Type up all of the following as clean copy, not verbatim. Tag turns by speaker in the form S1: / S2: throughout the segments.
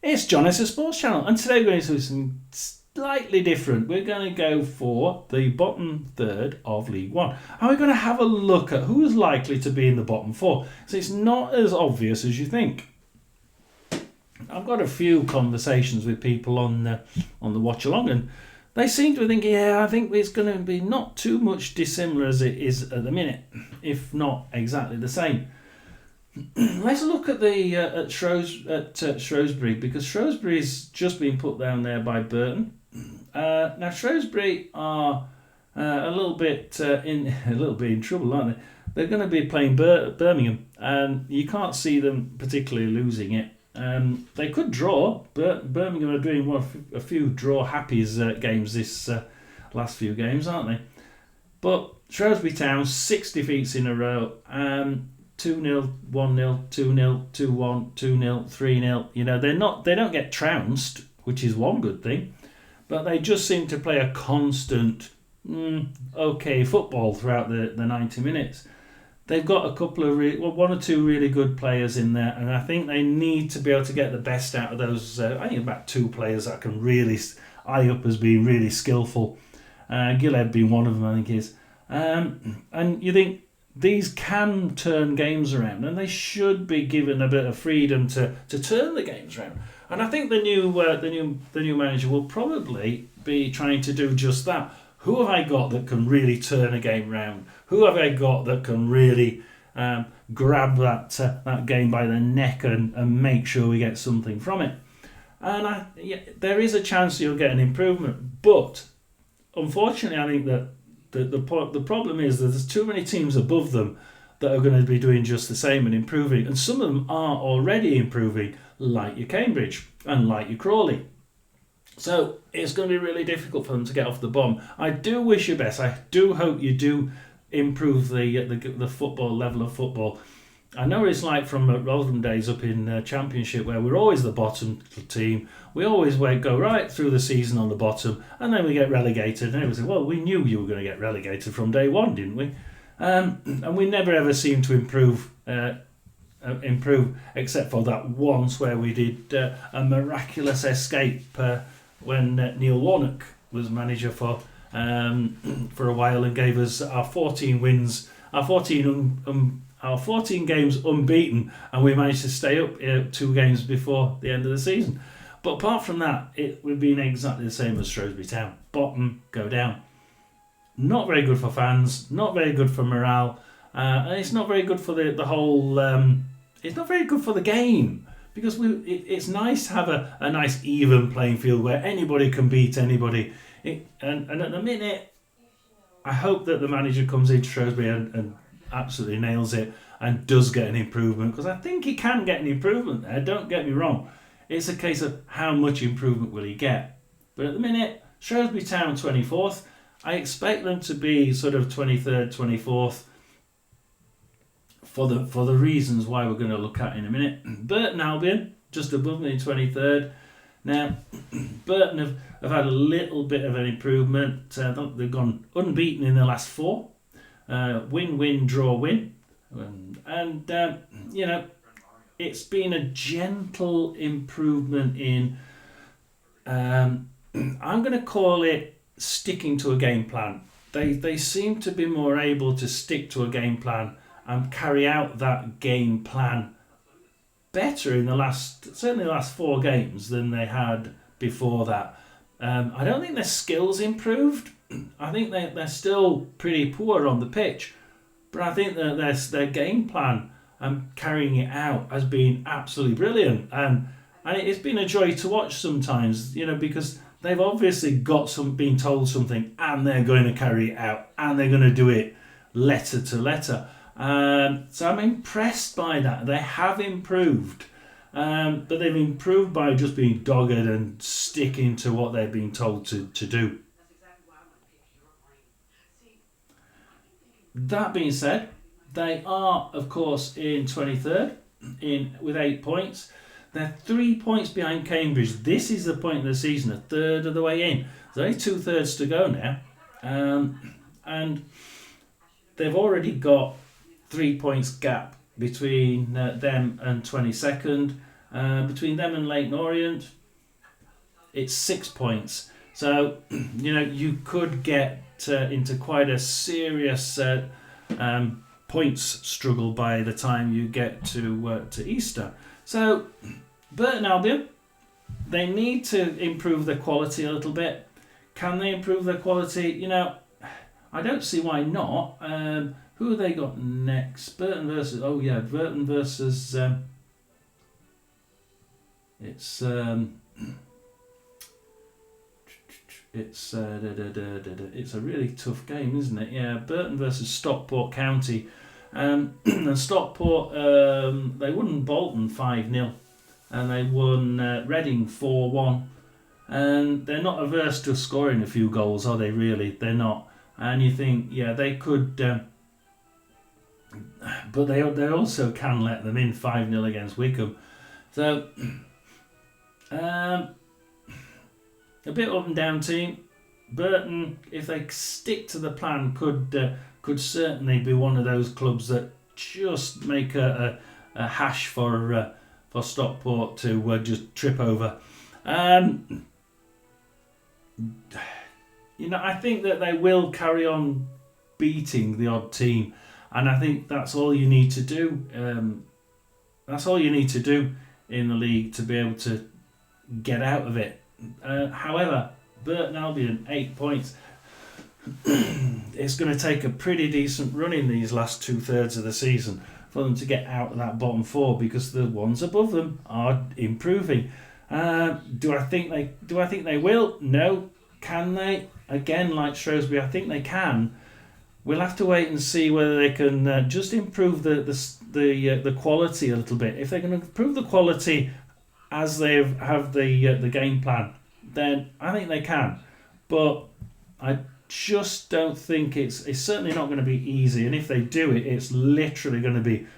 S1: It's Jon S Sports Channel, and today we're going to do something slightly different. We're going to go for the bottom third of League One, and we're going to have a look at who is likely to be in the bottom four. So it's not as obvious as you think. I've got a few conversations with people on the watch along, and they seem to think, yeah, I think it's going to be not too much dissimilar as it is at the minute, if not exactly the same. Let's look at the Shrewsbury, because Shrewsbury's just been put down there by Burton. Now Shrewsbury are a little bit in trouble, aren't they? They're going to be playing Birmingham, and you can't see them particularly losing it. They could draw, but Birmingham are doing a few draw happies games this last few games, aren't they? But Shrewsbury Town 6 defeats in a row. 2-0, 1-0, 2-0, 2-1, 2-0, 3-0. You know, they don't get trounced, which is one good thing, but they just seem to play a constant okay football throughout the 90 minutes. They've got a couple of one or two really good players in there, and I think they need to be able to get the best out of those. I think about 2 players that can really eye up as being really skillful. Gillette being one of them, I think is. And you think these can turn games around, and they should be given a bit of freedom to turn the games around. And I think the new manager will probably be trying to do just that. Who have I got that can really turn a game round? Who have I got that can really grab that game by the neck and make sure we get something from it? And there is a chance you'll get an improvement, but unfortunately, I think that the problem is that there's too many teams above them that are going to be doing just the same and improving, and some of them are already improving, like your Cambridge and like your Crawley. So it's going to be really difficult for them to get off the bomb. I do wish you best. I do hope you do improve the football level of football. I know what it's like from Rotherham days up in Championship, where we're always the bottom team. We always go right through the season on the bottom, and then we get relegated. And everyone say, well, we knew you were going to get relegated from day one, didn't we? And we never ever seem to improve, except for that once where we did a miraculous escape when Neil Warnock was manager for a while and gave us our 14 wins, our 14 games unbeaten, and we managed to stay up 2 games before the end of the season. But apart from that, it would be exactly the same as Shrewsbury Town. Bottom, go down. Not very good for fans, not very good for morale, and it's not very good for the whole... it's not very good for the game, because it's nice to have a nice even playing field where anybody can beat anybody. And at the minute, I hope that the manager comes into Shrewsbury and absolutely nails it and does get an improvement, because I think he can get an improvement there, don't get me wrong. It's a case of how much improvement will he get. But at the minute, Shrewsbury Town 24th, I expect them to be sort of 23rd, 24th for the reasons why we're going to look at in a minute. Burton Albion, just above me, 23rd. Now, Burton have had a little bit of an improvement. They've gone unbeaten in the last 4. Win, draw, win. And it's been a gentle improvement in, I'm going to call it sticking to a game plan. They seem to be more able to stick to a game plan and carry out that game plan better in certainly the last 4 games than they had before that. I don't think their skills improved. I think they're still pretty poor on the pitch, but I think that their game plan and carrying it out has been absolutely brilliant, and it's been a joy to watch sometimes, because they've obviously been told something, and they're going to carry it out, and they're going to do it letter to letter. So I'm impressed by that. They have improved, but they've improved by just being dogged and sticking to what they've been told to do. That being said, they are, of course, in 23rd with 8 points. They're 3 points behind Cambridge. This is the point of the season, a third of the way in. There's only 2/3 to go now, and they've already got 3 points gap between them and 22nd. Between them and Leyton Orient, it's 6 points. So, you could get into quite a serious points struggle by the time you get to Easter. So, Burton Albion, they need to improve their quality a little bit. Can they improve their quality? I don't see why not. Who have they got next? Burton versus... Oh, yeah, Burton versus... It's a really tough game, isn't it? Yeah, Burton versus Stockport County. And Stockport, they won Bolton 5-0. And they won Reading 4-1. And they're not averse to scoring a few goals, are they really? They're not. And you think, yeah, they could... but they also can let them in 5-0 against Wycombe. So... a bit up and down team. Burton, if they stick to the plan, could certainly be one of those clubs that just make a hash for Stockport to just trip over. I think that they will carry on beating the odd team, and I think that's all you need to do. That's all you need to do in the league to be able to get out of it. However, Burton Albion, 8 points. It's going to take a pretty decent run in these last 2/3 of the season for them to get out of that bottom four, because the ones above them are improving. Do I think they will? No. Can they? Again, like Shrewsbury, I think they can. We'll have to wait and see whether they can just improve the quality a little bit. If they can improve the quality as they have the game plan, then I think they can. But I just don't think it's certainly not going to be easy. And if they do it, it's literally going to be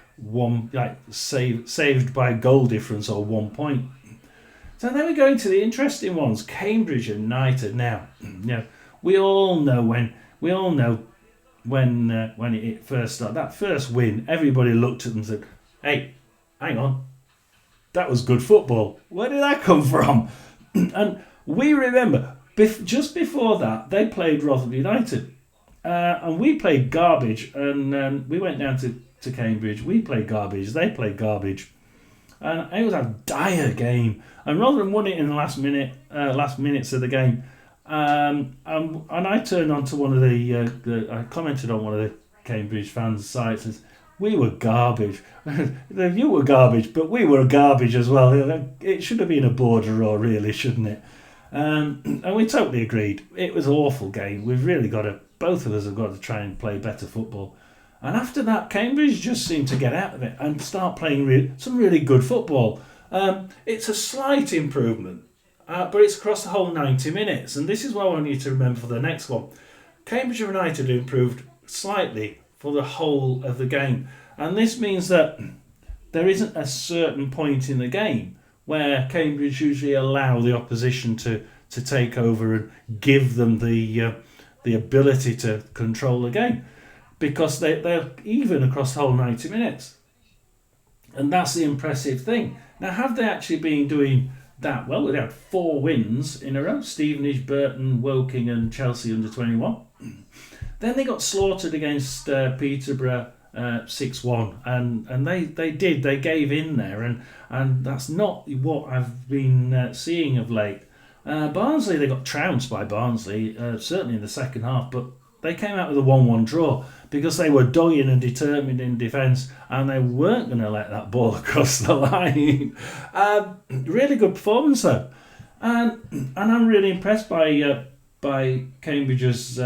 S1: saved by goal difference or 1 point. So then we go into the interesting ones. Cambridge United. Now, we all know when it first started, that first win, everybody looked at them and said, "Hey, hang on. That was good football. Where did that come from?" And we remember, just before that, they played Rotherham United. And we played garbage. And we went down to Cambridge. We played garbage. They played garbage. And it was a dire game. And Rotherham won it in the last minutes of the game. And I turned on to one of I commented on one of the Cambridge fans' sites and said, "We were garbage. You were garbage, but we were garbage as well. It should have been a border draw, really, shouldn't it?" And we totally agreed. It was an awful game. Both of us have got to try and play better football. And after that, Cambridge just seemed to get out of it and start playing some really good football. It's a slight improvement, but it's across the whole 90 minutes. And this is what I want you to remember for the next one. Cambridge United improved slightly for the whole of the game. And this means that there isn't a certain point in the game where Cambridge usually allow the opposition to take over and give them the ability to control the game, because they're even across the whole 90 minutes. And that's the impressive thing. Now, have they actually been doing that well? They had 4 wins in a row: Stevenage, Burton, Woking and Chelsea under 21. Then they got slaughtered against Peterborough 6-1, and they gave in there, and that's not what I've been seeing of late. Barnsley, they got trounced by Barnsley, certainly in the second half, but they came out with a 1-1 draw because they were dogged and determined in defence, and they weren't going to let that ball across the line. Really good performance though, and I'm really impressed by Cambridge's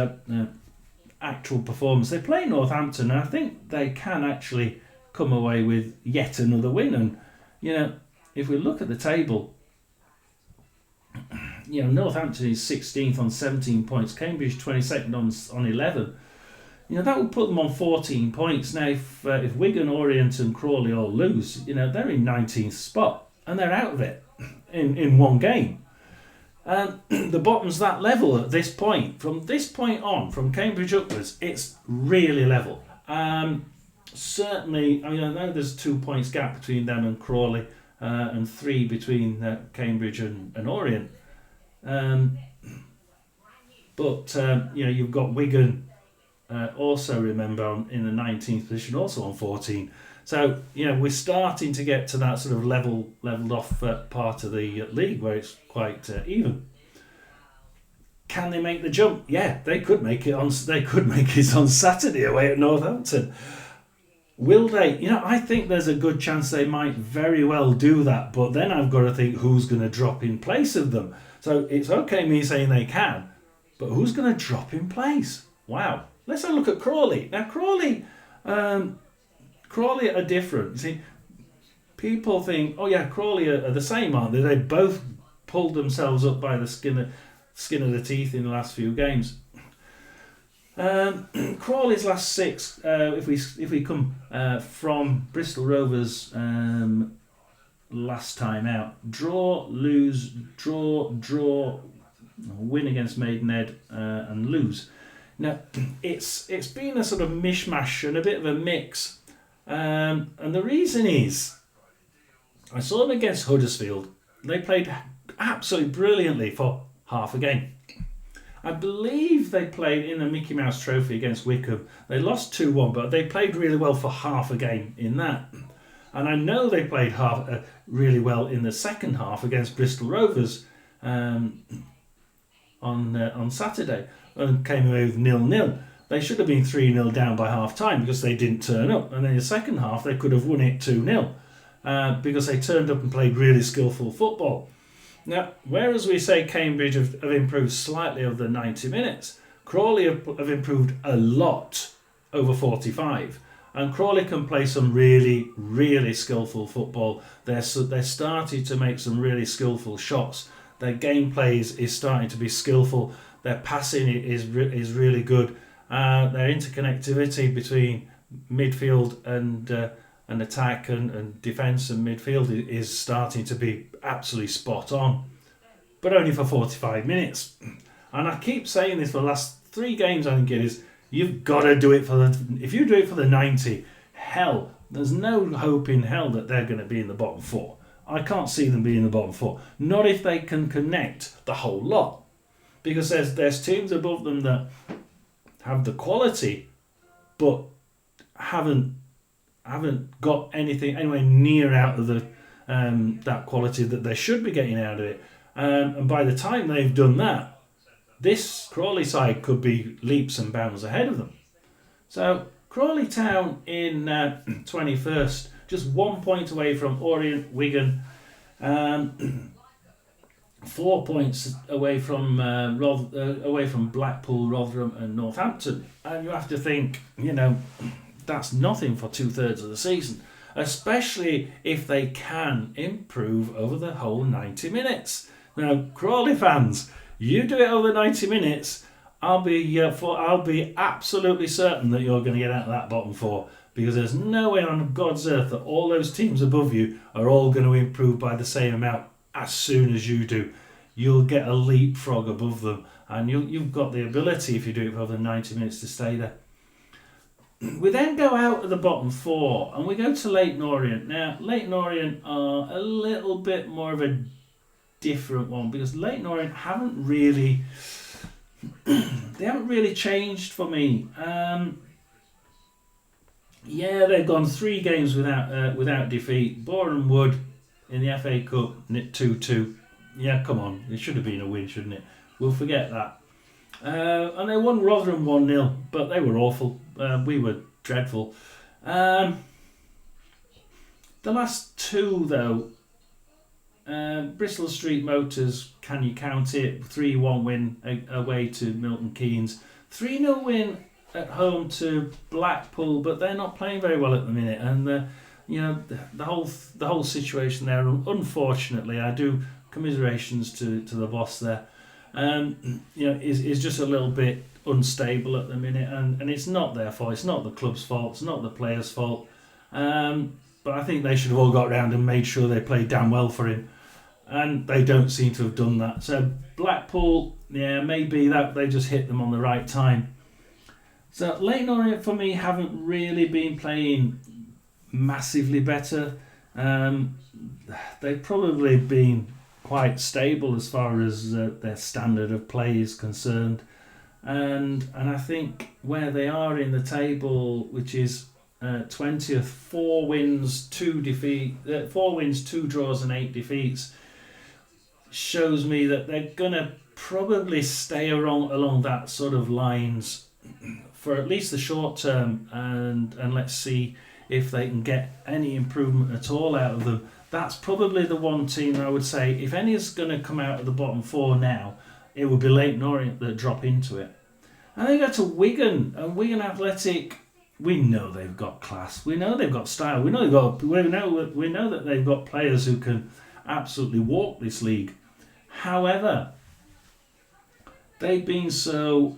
S1: actual performance. They play Northampton, and I think they can actually come away with yet another win. And if we look at the table, Northampton is 16th on 17 points, Cambridge 22nd on 11. That would put them on 14 points. Now, if Wigan, Orient and Crawley all lose, they're in 19th spot, and they're out of it in one game. The bottom's that level at this point. From this point on, from Cambridge upwards, it's really level. Certainly, I know there's 2 points gap between them and Crawley, and 3 between Cambridge and Orient. But you've got Wigan also, remember, in the 19th position, also on 14. So, we're starting to get to that sort of leveled off part of the league where it's quite even. Can they make the jump? Yeah, they could make it on. They could make it on Saturday away at Northampton. Will they? I think there's a good chance they might very well do that. But then I've got to think who's going to drop in place of them. So it's okay me saying they can, but who's going to drop in place? Wow. Let's have a look at Crawley. Now Crawley are different. You see, people think, oh yeah, Crawley are the same, aren't they? They both pulled themselves up by the skin of the teeth in the last few games. Crawley's last 6, if we come from Bristol Rovers last time out, draw, lose, draw, win against Maidenhead and lose. Now it's been a sort of mishmash and a bit of a mix, and the reason is I saw them against Huddersfield. They played absolutely brilliantly for half a game. I believe they played in the Mickey Mouse Trophy against Wycombe. They lost 2-1, but they played really well for half a game in that. And I know they played really well in the second half against Bristol Rovers on Saturday and came away with 0-0. They should have been 3-0 down by half time because they didn't turn up. And then in the second half, they could have won it 2-0 because they turned up and played really skillful football. Now, whereas we say Cambridge have improved slightly over the 90 minutes, Crawley have improved a lot over 45. And Crawley can play some really, really skillful football. They're starting to make some really skillful shots. Their gameplay is starting to be skillful. Their passing is really good. Their interconnectivity between midfield and attack and defence and midfield is starting to be absolutely spot on, but only for 45 minutes. And I keep saying this for the last 3 games. I think it is. You've got to do it if you do it for the 90, hell, there's no hope in hell that they're going to be in the bottom 4. I can't see them being in the bottom 4. Not if they can connect the whole lot, because there's teams above them that have the quality, but haven't got anything anywhere near out of the that quality that they should be getting out of it. And by the time they've done that, this Crawley side could be leaps and bounds ahead of them. So Crawley Town in 21st, just 1 point away from Orient, Wigan, 4 points away from Blackpool, Rotherham and Northampton. And you have to think, that's nothing for 2/3 of the season, especially if they can improve over the whole 90 minutes. Now, Crawley fans, you do it over 90 minutes, I'll be absolutely certain that you're going to get out of that bottom 4, because there's no way on God's earth that all those teams above you are all going to improve by the same amount as soon as you do. You'll get a leapfrog above them, and you've got the ability, if you do it for over 90 minutes, to stay there. We then go out of the bottom 4 and we go to Leyton Orient. Now, Leyton Orient are a little bit more of a different one, because Leyton Orient haven't really changed for me. They've gone 3 games without defeat. Boreham Wood in the FA Cup 2-2. Yeah, come on, it should have been a win, shouldn't it? We'll forget that. And they won Rotherham 1-0, but they were awful. We were dreadful. The last 2, though, Bristol Street Motors, can you count it? 3-1 win away to Milton Keynes. 3-0 win at home to Blackpool, but they're not playing very well at the minute. And the whole situation there, unfortunately, I do commiserations to the boss there. Is just a little bit unstable at the minute, and it's not their fault. It's not the club's fault. It's not the players' fault. But I think they should have all got round and made sure they played damn well for him, and they don't seem to have done that. So Blackpool, maybe that they just hit them on the right time. So Leyton Orient for me haven't really been playing massively better. they've probably been quite stable as far as their standard of play is concerned, and I think where they are in the table, which is 20th, 4 wins, 2 draws, and 8 defeats, shows me that they're gonna probably stay along that sort of lines for at least the short term, and let's see if they can get any improvement at all out of them. That's probably the one team I would say, if any is going to come out of the bottom 4 now, it would be Leyton Orient that drop into it. And they go to Wigan, and Wigan Athletic, we know they've got class, we know they've got style, we know that they've got players who can absolutely walk this league. However, they've been so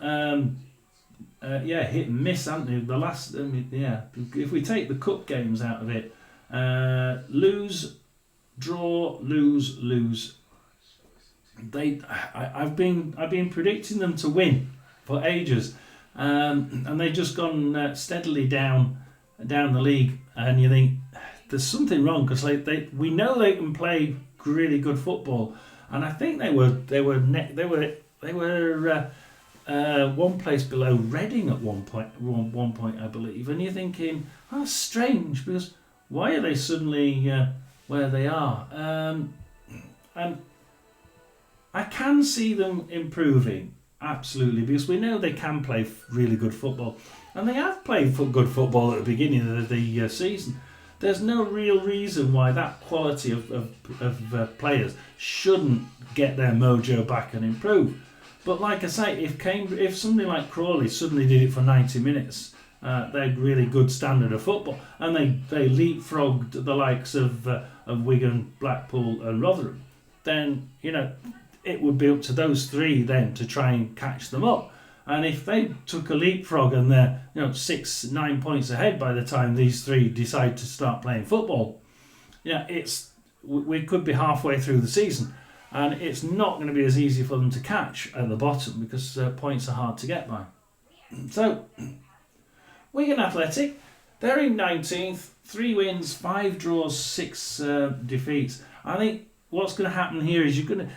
S1: hit and miss, haven't they? The last, if we take the cup games out of it, lose, draw, lose. I've been predicting them to win for ages, and they've just gone steadily down the league, and you think there's something wrong, because we know they can play really good football, and I think they were one place below Reading at one point, I believe, and you're thinking, that's strange, because why are they suddenly where they are? And I can see them improving, absolutely, because we know they can play really good football, and they have played good football at the beginning of the season. There's no real reason why that quality of players shouldn't get their mojo back and improve. But like I say, if somebody like Crawley suddenly did it for 90 minutes, they're really good standard of football, and they leapfrogged the likes of Wigan, Blackpool and Rotherham, then it would be up to those 3 then to try and catch them up. And if they took a leapfrog and they're 6-9 points ahead by the time these 3 decide to start playing football, we could be halfway through the season. And it's not going to be as easy for them to catch at the bottom, because points are hard to get by. So, Wigan Athletic, they're in 19th, 3 wins, 5 draws, 6 defeats. I think what's going to happen here is we'll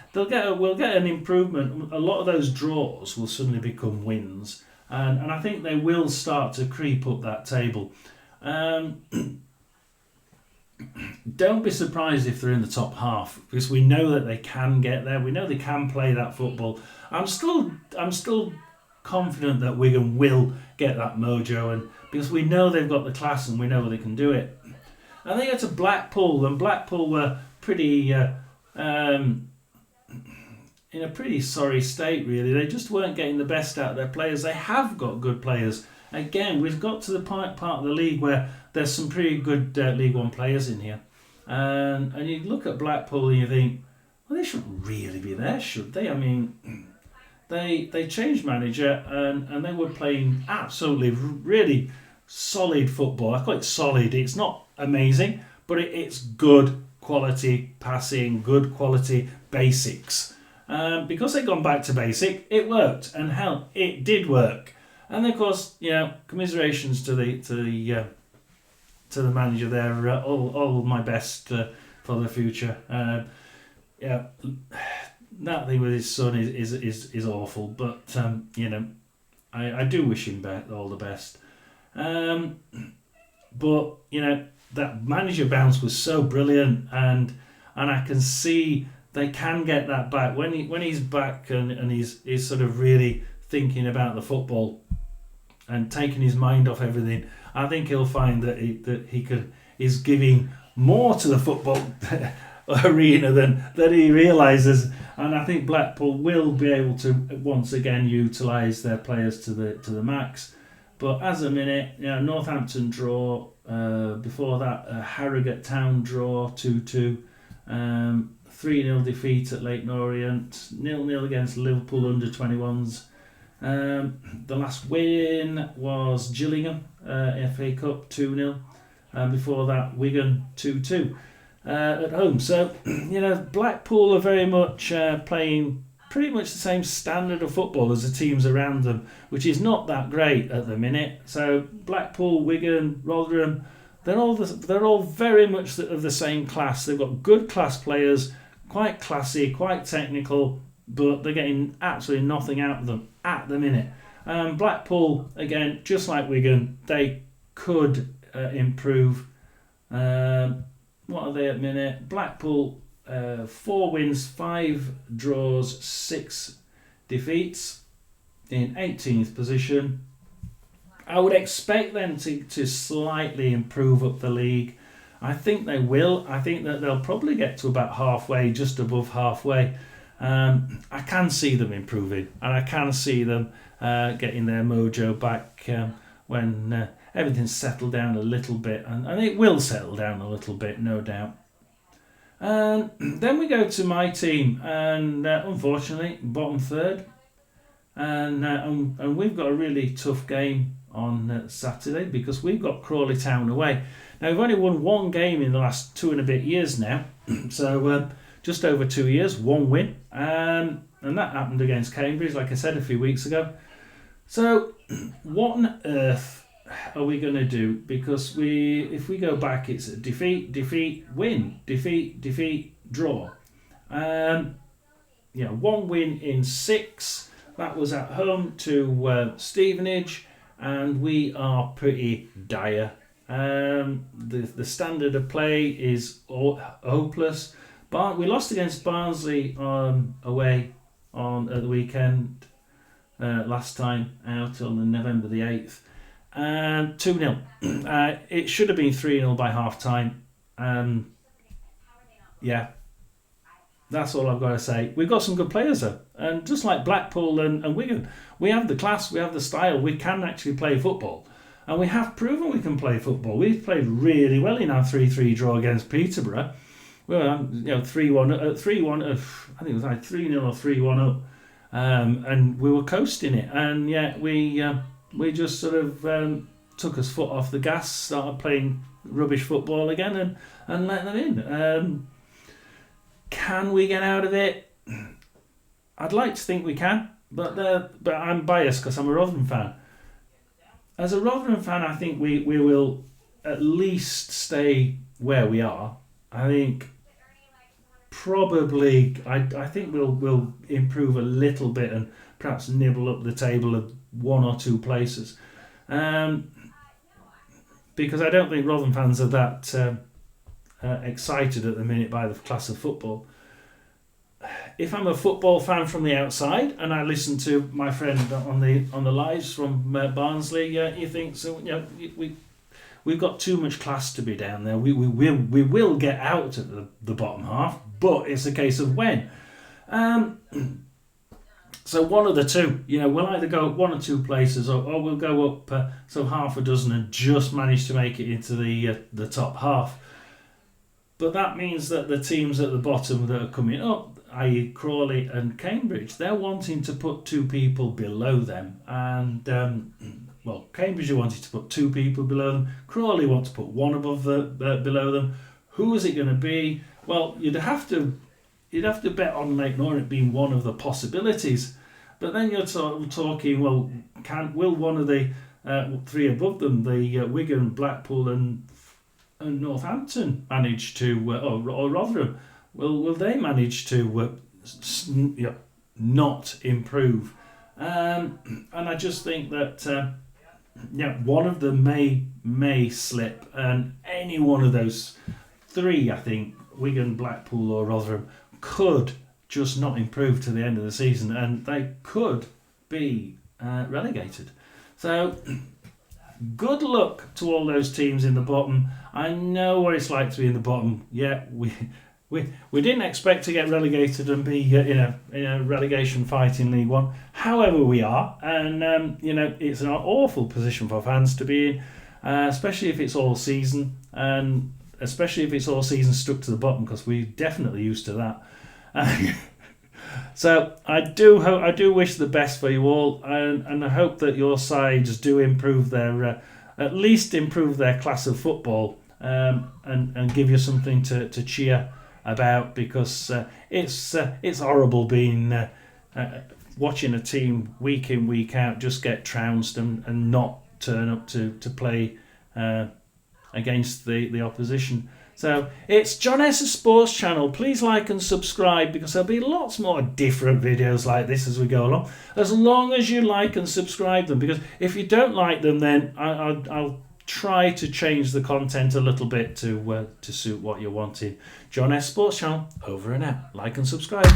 S1: get an improvement. A lot of those draws will suddenly become wins, and I think they will start to creep up that table. Don't be surprised if they're in the top half, because we know that they can get there. We know they can play that football. I'm still confident that Wigan will get that mojo, and because we know they've got the class and we know they can do it. And they go to Blackpool, and Blackpool were pretty in a pretty sorry state, really. They just weren't getting the best out of their players. They have got good players. Again, we've got to the part of the league where there's some pretty good League One players in here, and you look at Blackpool and you think, well, they shouldn't really be there, should they? I mean, they changed manager, and they were playing absolutely really solid football. I call it solid. It's not amazing, but it's good quality passing, good quality basics. Because they'd gone back to basic, it worked, and hell, it did work. And of course, commiserations to the manager there. All my best for the future. That thing with his son is awful, but I do wish him all the best. But that manager bounce was so brilliant, and I can see they can get that back when he's back and he's sort of really thinking about the football and taking his mind off everything. I think he'll find that he's giving more to the football arena than he realises, and I think Blackpool will be able to once again utilise their players to the max. But as a minute, Northampton draw. Before that, Harrogate Town draw 2-2. 3-0 defeat at Leyton Orient. 0-0 against Liverpool under-21s. The last win was Gillingham, FA Cup 2-0. Before that, Wigan 2-2 at home. So, Blackpool are very much playing pretty much the same standard of football as the teams around them, which is not that great at the minute. So Blackpool, Wigan, Rotherham, they're all very much of the same class. They've got good class players, quite classy, quite technical, but they're getting absolutely nothing out of them at the minute. Blackpool, again, just like Wigan, they could improve. What are they at the minute? Blackpool, 4 wins, 5 draws, 6 defeats, in 18th position. I would expect them to slightly improve up the league. I think they will. I think that they'll probably get to about halfway, just above halfway. I can see them improving, and I can see them getting their mojo back when everything's settled down a little bit, and it will settle down a little bit, no doubt. And then we go to my team, and unfortunately, bottom third, and we've got a really tough game on Saturday because we've got Crawley Town away. Now we've only won 1 game in the last 2 and a bit years now, so just over 2 years, 1 win, and that happened against Cambridge, like I said a few weeks ago. So what on earth are we going to do? Because if we go back, it's defeat, defeat, win, defeat, defeat, draw. 1 win in 6. That was at home to Stevenage, and we are pretty dire. The standard of play is hopeless. But we lost against Barnsley away at the weekend last time out on November the 8th. 2-0. It should have been 3-0 by half time. That's all I've got to say. We've got some good players though, and just like Blackpool and Wigan, we have the class, we have the style, we can actually play football, and we have proven we can play football. We've played really well in our 3-3 draw against Peterborough. We were 3-1, 3-1. I think it was like 3-0 or 3-1 up, and we were coasting it, and yet we just sort of took us foot off the gas, started playing rubbish football again, and let them in. Can we get out of it? I'd like to think we can, but I'm biased because I'm a Rotherham fan. As a Rotherham fan, I think we will at least stay where we are. I think probably I think we'll improve a little bit and perhaps nibble up the table of 1 or 2 places. Because I don't think Rotherham fans are that excited at the minute by the class of football. If I'm a football fan from the outside and I listen to my friend on the lives from Barnsley, you think so? We've got too much class to be down there. We will get out at the bottom half, but it's a case of when. So one of the two, we'll either go up 1 or 2 places, or we'll go up half a dozen and just manage to make it into the top half. But that means that the teams at the bottom that are coming up, i.e. Crawley and Cambridge, they're wanting to put 2 people below them. And, Cambridge are wanting to put 2 people below them. Crawley want to put 1 above below them. Who is it going to be? Well, you'd have to bet on Lake Norwich being one of the possibilities. But then you're talking, will one of the 3 above them, the Wigan, Blackpool and Northampton manage to, or Rotherham, will they manage to not improve? And I just think that one of them may slip, and any one of those 3, I think, Wigan, Blackpool or Rotherham, could just not improve to the end of the season, and they could be relegated. So good luck to all those teams in the bottom. I know what it's like to be in the bottom. Yeah, we didn't expect to get relegated and be in a relegation fight in League One. However, we are, and it's an awful position for fans to be in, especially if it's all season, and especially if it's all season stuck to the bottom, because we're definitely used to that. So I do wish the best for you all, and I hope that your sides do improve at least improve their class of football, and give you something to cheer about, because it's horrible being watching a team week in, week out just get trounced and not turn up to play against the opposition. So it's Jon S Sports Channel. Please like and subscribe, because there'll be lots more different videos like this as we go along. As long as you like and subscribe them, because if you don't like them, then I'll try to change the content a little bit to suit what you're wanting. Jon S Sports Channel, over and out. Like and subscribe.